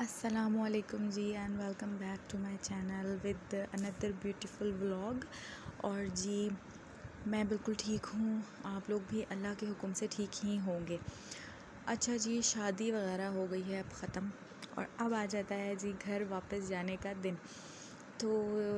अस्सलामुअलैकुम जी and welcome back to my channel with another beautiful vlog. और जी मैं बिल्कुल ठीक हूँ, आप लोग भी अल्लाह के हुक्म से ठीक ही होंगे। अच्छा जी, शादी वगैरह हो गई है अब ख़त्म और अब आ जाता है जी घर वापस जाने का दिन। तो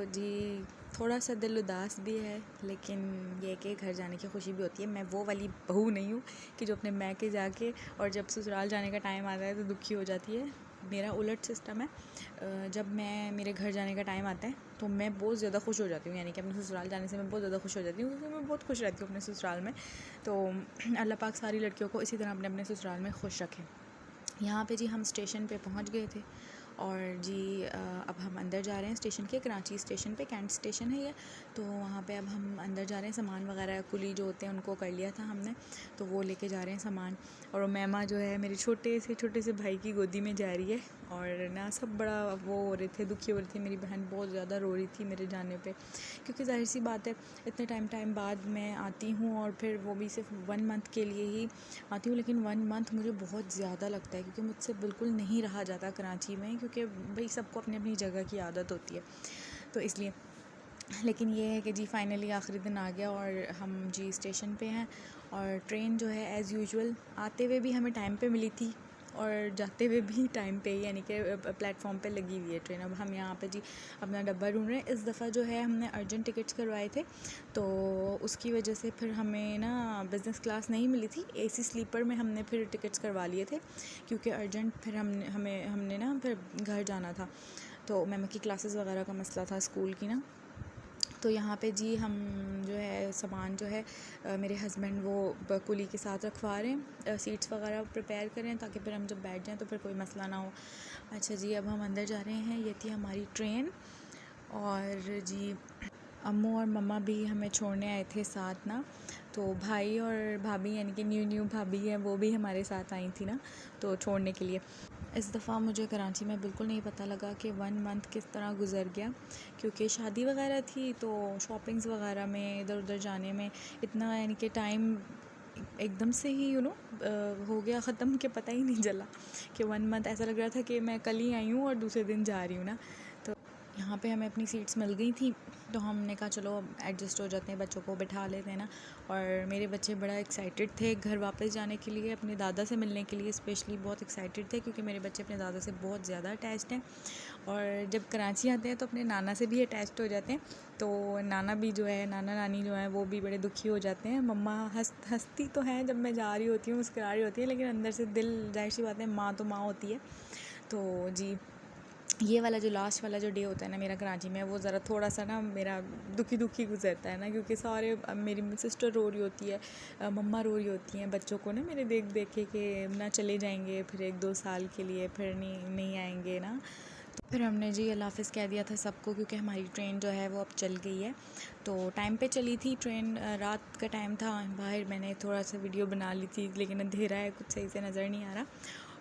जी थोड़ा सा दिल उदास भी है, लेकिन ये कि घर जाने की खुशी भी होती है। मैं वो वाली बहू नहीं हूँ कि जो अपने मैके जाके और जब ससुराल जाने का टाइम आता है तो दुखी हो जाती है। मेरा उलट सिस्टम है। जब मैं मेरे घर जाने का टाइम आता है तो मैं बहुत ज़्यादा खुश हो जाती हूँ, यानी कि अपने ससुराल जाने से मैं बहुत ज़्यादा खुश हो जाती हूँ, क्योंकि मैं बहुत खुश रहती हूँ अपने ससुराल में। तो अल्लाह पाक सारी लड़कियों को इसी तरह अपने अपने ससुराल में खुश रखें। यहाँ पे जी हम स्टेशन पे पहुँच गए थे और जी अब हम अंदर जा रहे हैं स्टेशन के। कराची स्टेशन पे, कैंट स्टेशन है ये, तो वहाँ पे अब हम अंदर जा रहे हैं। सामान वगैरह कुली जो होते हैं उनको कर लिया था हमने, तो वो लेके जा रहे हैं सामान। और मैमा जो है मेरे छोटे से भाई की गोदी में जा रही है और ना सब बड़ा वो हो रहे थे, दुखी हो रही थी। मेरी बहन बहुत ज़्यादा रो रही थी मेरे जाने पे, क्योंकि जाहिर सी बात है इतने टाइम बाद मैं आती हूँ और फिर वो भी सिर्फ 1 मंथ के लिए ही आती हूँ। लेकिन 1 मंथ मुझे बहुत ज़्यादा लगता है, क्योंकि मुझसे बिल्कुल नहीं रहा जाता कराची में, क्योंकि भाई सबको अपनी अपनी जगह की आदत होती है, तो इसलिए। लेकिन ये है कि जी फाइनली आखिरी दिन आ गया और हम जी स्टेशन पे हैं। और ट्रेन जो है एज़ यूजुअल आते हुए भी हमें टाइम पे मिली थी और जाते हुए भी टाइम पे ही, यानी कि प्लेटफॉर्म पे लगी हुई है ट्रेन। अब हम यहाँ पे जी अपना डब्बा ढूंढ रहे हैं। इस दफ़ा जो है हमने अर्जेंट टिकट्स करवाए थे, तो उसकी वजह से फिर हमें ना बिज़नेस क्लास नहीं मिली थी। एसी स्लीपर में हमने फिर टिकट्स करवा लिए थे, क्योंकि अर्जेंट फिर हमने ना फिर घर जाना था। तो मैम की क्लासेस वगैरह का मसला था स्कूल की ना। तो यहाँ पे जी हम जो है सामान जो है मेरे हस्बैंड वो कुली के साथ रखवा रहे हैं, सीट्स वगैरह प्रिपेयर करें ताकि फिर हम जब बैठ जाएं तो फिर कोई मसला ना हो। अच्छा जी, अब हम अंदर जा रहे हैं। ये थी हमारी ट्रेन और जी अम्मू और मम्मा भी हमें छोड़ने आए थे साथ ना। तो भाई और भाभी, यानी कि न्यू भाभी हैं, वो भी हमारे साथ आई थी ना, तो छोड़ने के लिए। इस दफ़ा मुझे कराची में बिल्कुल नहीं पता लगा कि 1 मंथ किस तरह गुज़र गया, क्योंकि शादी वगैरह थी तो शॉपिंग्स वगैरह में इधर उधर जाने में इतना, यानी कि टाइम एकदम से ही हो गया ख़त्म, कि पता ही नहीं चला कि 1 मंथ ऐसा लग रहा था कि मैं कल ही आई हूँ और दूसरे दिन जा रही हूँ ना। तो यहाँ पे हमें अपनी सीट्स मिल गई थी, तो हमने कहा चलो एडजस्ट हो जाते हैं, बच्चों को बिठा लेते हैं ना। और मेरे बच्चे बड़ा एक्साइटेड थे घर वापस जाने के लिए, अपने दादा से मिलने के लिए स्पेशली बहुत एक्साइटेड थे, क्योंकि मेरे बच्चे अपने दादा से बहुत ज़्यादा अटैच्ड हैं। और जब कराची आते हैं तो अपने नाना से भी अटैच्ड हो जाते हैं। तो नाना भी जो है, नाना नानी जो है वो भी बड़े दुखी हो जाते हैं। मम्मा हंसती तो है जब मैं जा रही होती हूँ, मुस्कुरा रही होती है, लेकिन अंदर से दिल, जाहिर सी बात है, माँ तो माँ होती है। तो जी ये वाला जो लास्ट वाला जो डे होता है ना मेरा कराची में, वो ज़रा थोड़ा सा ना मेरा दुखी गुजरता है ना, क्योंकि सारे मेरी सिस्टर रो रही होती है, मम्मा रो रही होती हैं बच्चों को ना मेरे देख के कि ना चले जाएंगे फिर 1-2 साल के लिए, फिर नहीं आएंगे ना। तो फिर हमने जी अल्लाह हाफ़िज़ कह दिया था सबको, क्योंकि हमारी ट्रेन जो है वो अब चल गई है। तो टाइम पे चली थी ट्रेन, रात का टाइम था। बाहर मैंने थोड़ा सा वीडियो बना ली थी, लेकिन अंधेरा है, कुछ सही से नज़र नहीं आ रहा।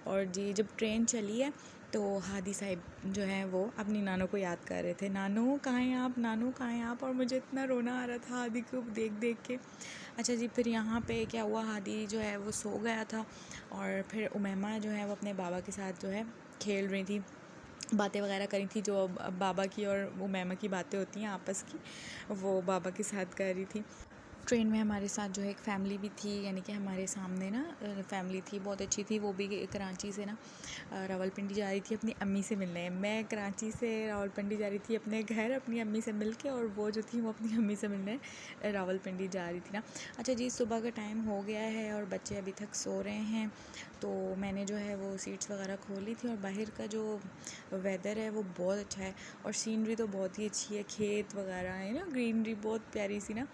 और जी जब ट्रेन चली है तो हादी साहिब जो हैं वो अपनी नानों को याद कर रहे थे, नानू कहाँ हैं आप, नानू कहाँ हैं आप। और मुझे इतना रोना आ रहा था हादी को देख के। अच्छा जी, फिर यहाँ पे क्या हुआ, हादी जो है वो सो गया था और फिर उमैमा जो है वो अपने बाबा के साथ जो है खेल रही थी, बातें वगैरह करी थी, जो बाबा की और उमैमा की बातें होती हैं आपस की, वो बाबा के साथ कर रही थी। ट्रेन में हमारे साथ जो है एक फ़ैमिली भी थी, यानी कि हमारे सामने ना फैमिली थी, बहुत अच्छी थी। वो भी कराची से ना रावलपिंडी जा रही थी अपनी अम्मी से मिलने। मैं कराची से रावलपिंडी जा रही थी अपने घर अपनी अम्मी से मिल के, और वो जो थी वो अपनी अम्मी से मिलने रावलपिंडी जा रही थी ना। अच्छा जी, सुबह का टाइम हो गया है और बच्चे अभी तक सो रहे हैं, तो मैंने जो है वो सीट्स वगैरह खोली थी। और बाहर का जो वेदर है वो बहुत अच्छा है और सीनरी तो बहुत ही अच्छी है, खेत वगैरह है ना, ग्रीनरी बहुत प्यारी सी ना।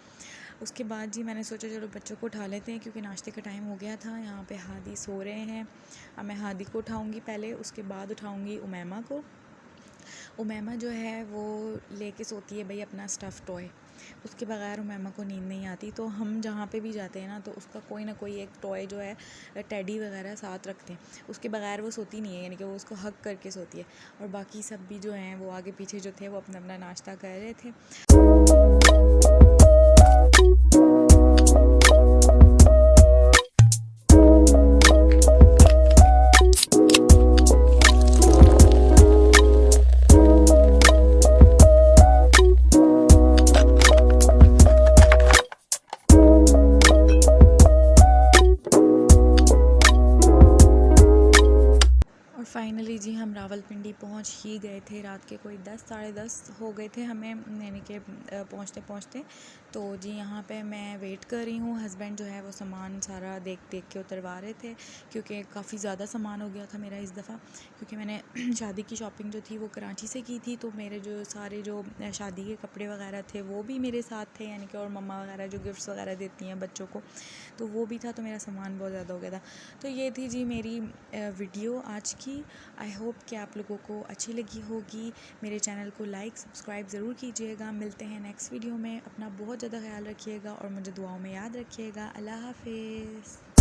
उसके बाद जी मैंने सोचा चलो बच्चों को उठा लेते हैं, क्योंकि नाश्ते का टाइम हो गया था। यहाँ पे हादी सो रहे हैं। अब मैं हादी को उठाऊँगी पहले, उसके बाद उठाऊँगी उमैमा को। उमैमा जो है वो लेके सोती है भाई अपना स्टफ़ टॉय, उसके बगैर उमैमा को नींद नहीं आती। तो हम जहाँ पे भी जाते हैं ना, तो उसका कोई ना कोई एक टॉय जो है, टेडी वगैरह साथ रखते हैं, उसके बगैर वो सोती नहीं है, यानी कि वो उसको हग करके सोती है। और बाकी सब भी जो हैं वो आगे पीछे जो थे वो अपना अपना नाश्ता कर रहे थे। रावलपिंडी पहुंच ही गए थे। रात के कोई 10 साढ़े 10 हो गए थे हमें, यानी कि पहुंचते पहुंचते। तो जी यहाँ पे मैं वेट कर रही हूँ। हस्बैंड जो है वो सामान सारा देख देख के उतरवा रहे थे, क्योंकि काफ़ी ज़्यादा सामान हो गया था मेरा इस दफ़ा, क्योंकि मैंने शादी की शॉपिंग जो थी वो कराची से की थी। तो मेरे जो सारे जो शादी के कपड़े वगैरह थे वो भी मेरे साथ थे, यानी कि और मम्मा वगैरह जो गिफ्ट्स वगैरह देती हैं बच्चों को, तो वो भी था। तो मेरा सामान बहुत ज़्यादा हो गया था। तो ये थी जी मेरी वीडियो आज की। आई होप कि आप लोगों को अच्छी लगी होगी। मेरे चैनल को लाइक सब्सक्राइब ज़रूर कीजिएगा। मिलते हैं नेक्स्ट वीडियो में। अपना बहुत ज़्यादा ख्याल रखिएगा और मुझे दुआओं में याद रखिएगा। अल्लाह हाफिज़।